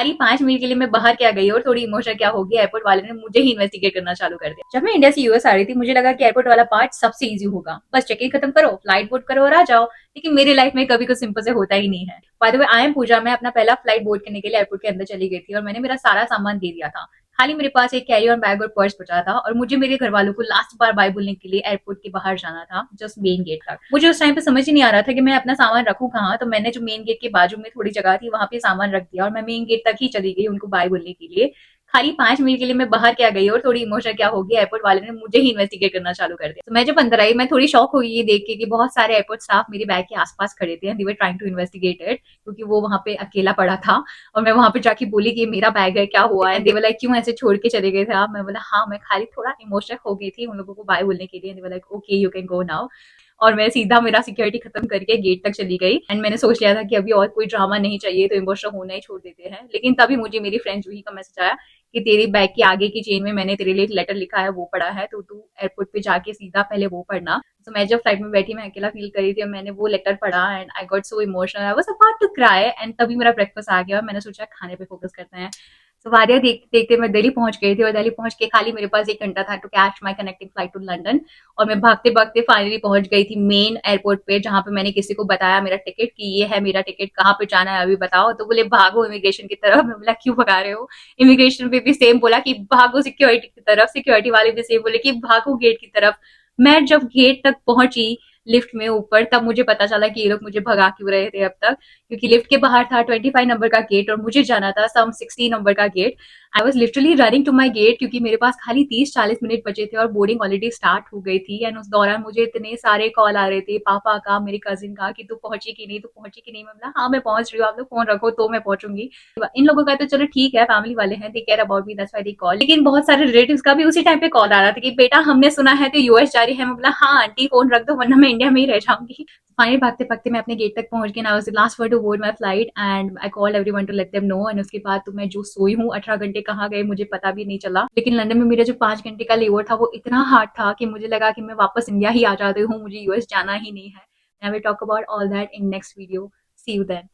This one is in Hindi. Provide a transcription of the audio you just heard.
खाली 5 मिनट के लिए मैं बाहर क्या गई और थोड़ी इमोशनल क्या हो गया, एयरपोर्ट वाले ने मुझे ही इन्वेस्टिगेट करना चालू कर दिया। जब मैं इंडिया से यूएस आ रही थी, मुझे लगा कि एयरपोर्ट वाला पार्ट सबसे इजी होगा, बस चेक इन खत्म करो, फ्लाइट बोर्ड करो और आ जाओ। लेकिन मेरी लाइफ में कभी कुछ सिंपल से होता ही नहीं है। By the way, I am Pooja. मैं अपना पहला फ्लाइट बोर्ड करने के लिए एयरपोर्ट के अंदर चली गई थी और मैंने मेरा सारा सामान दे दिया था। खाली मेरे पास एक कैरी ऑन बैग और पर्स बचा था और मुझे मेरे घर वालों को लास्ट बार बाय बोलने के लिए एयरपोर्ट के बाहर जाना था, जस्ट मेन गेट तक। मुझे उस टाइम पे समझ ही नहीं आ रहा था कि मैं अपना सामान रखूं कहाँ, तो मैंने जो मेन गेट के बाजू में थोड़ी जगह थी वहां पे सामान रख दिया और मैं मेन गेट तक ही चली गई उनको बाय बोलने के लिए। खाली 5 मिनट के लिए मैं बाहर क्या गई और थोड़ी इमोशनल क्या हो गई, एयरपोर्ट वाले ने मुझे ही इन्वेस्टिगेट करना चालू कर दिया। तो मैं जब अंदर आई, मैं थोड़ी शॉक हुई ये देख के कि बहुत सारे एयरपोर्ट स्टाफ मेरी बैग के आसपास खड़े थे, they were trying to investigate it, क्योंकि वो वहां पे अकेला पड़ा था। और मैं वहां पे जाके बोली कि मेरा बैग है, क्या हुआ है। देवर लाइक क्यों ऐसे छोड़ के चले गए थे आप। मैं बोला हाँ, मैं खाली थोड़ा इमोशनल हो गई थी उन लोगों को बाय बोलने के लिए। They were like okay, you can go now. और मैं सीधा मेरा सिक्योरिटी खत्म करके गेट तक चली गई एंड मैंने सोच लिया था कि अभी और कोई ड्रामा नहीं चाहिए, तो इमोशनल होना ही छोड़ देते हैं। लेकिन तभी मुझे मेरी फ्रेंड जूही का मैसेज आया कि तेरी बैग की आगे की चेन में मैंने तेरे लिए एक लेटर लिखा है, वो पढ़ा है, तो तू एयरपोर्ट पे जाके सीधा पहले वो पढ़ना। तो मैं जब फ्लाइट में बैठी, मैं अकेला फील कर रही थी और मैंने वो लेटर पढ़ा and I got so emotional, I was about to cry. And तभी मेरा ब्रेकफास्ट आ गया और मैंने सोचा खाने पे फोकस करते हैं। तो वादियां देखते देखते मैं दिल्ली पहुंच गई थी और दिल्ली पहुंच के खाली मेरे पास 1 घंटा था to catch my connecting flight to London. और मैं भागते भागते फाइनली पहुंच गई थी मेन एयरपोर्ट पे, जहां पे मैंने किसी को बताया मेरा टिकट कि ये है मेरा टिकट, कहाँ पे जाना है अभी बताओ। तो बोले भागो इमिग्रेशन की तरफ। मैं बोला क्यों भगा रहे हो। इमिग्रेशन पे भी सेम बोला कि भागो सिक्योरिटी की तरफ, सिक्योरिटी वाले भी सेम बोले कि भागो गेट की तरफ। मैं जब गेट तक पहुंची लिफ्ट में ऊपर, तब मुझे पता चला कि ये लोग मुझे भगा क्यों रहे थे अब तक, क्योंकि लिफ्ट के बाहर था 25 नंबर का गेट और मुझे जाना था सम 60 नंबर का gate. I was literally running to my gate, क्योंकि मेरे पास खाली 30-40 मिनट बचे थे और बोर्डिंग ऑलरेडी स्टार्ट हो गई थी। एंड उस दौरान मुझे इतने सारे कॉल आ रहे थे, पापा का, मेरे कजिन का, कि तू पहुंची कि नहीं, तू पहुंची कि नहीं। मैं बोला हाँ मैं पहुंच रही हूँ, आप लोग फोन रखो तो मैं पहुंचूंगी। इन लोगों का तो चलो ठीक है, फैमिली वाले हैं, they care about me, that's why they call. लेकिन बहुत सारे रिलेटिव्स का भी उसी टाइम पे कॉल आ रहा था कि बेटा हमने सुना है तो यूएस जा रही है। मैं बोला हाँ आंटी फोन रख दो वरना मैं इंडिया में ही रह जाऊंगी। फाइनली भागते भागते मैं अपने गेट तक पहुंच गई। I was the last one to board my flight and I called everyone to let them know. एंड उसके बाद तो मैं जो सोई हूँ 18 घंटे कहाँ गए मुझे पता भी नहीं चला। लेकिन लंदन में मेरा जो 5 घंटे का लेवर था वो इतना हार्ड था कि मुझे लगा कि मैं वापस इंडिया ही आ जाती हूँ, मुझे यूएस जाना ही नहीं है। I will talk about all that in next video. See you then.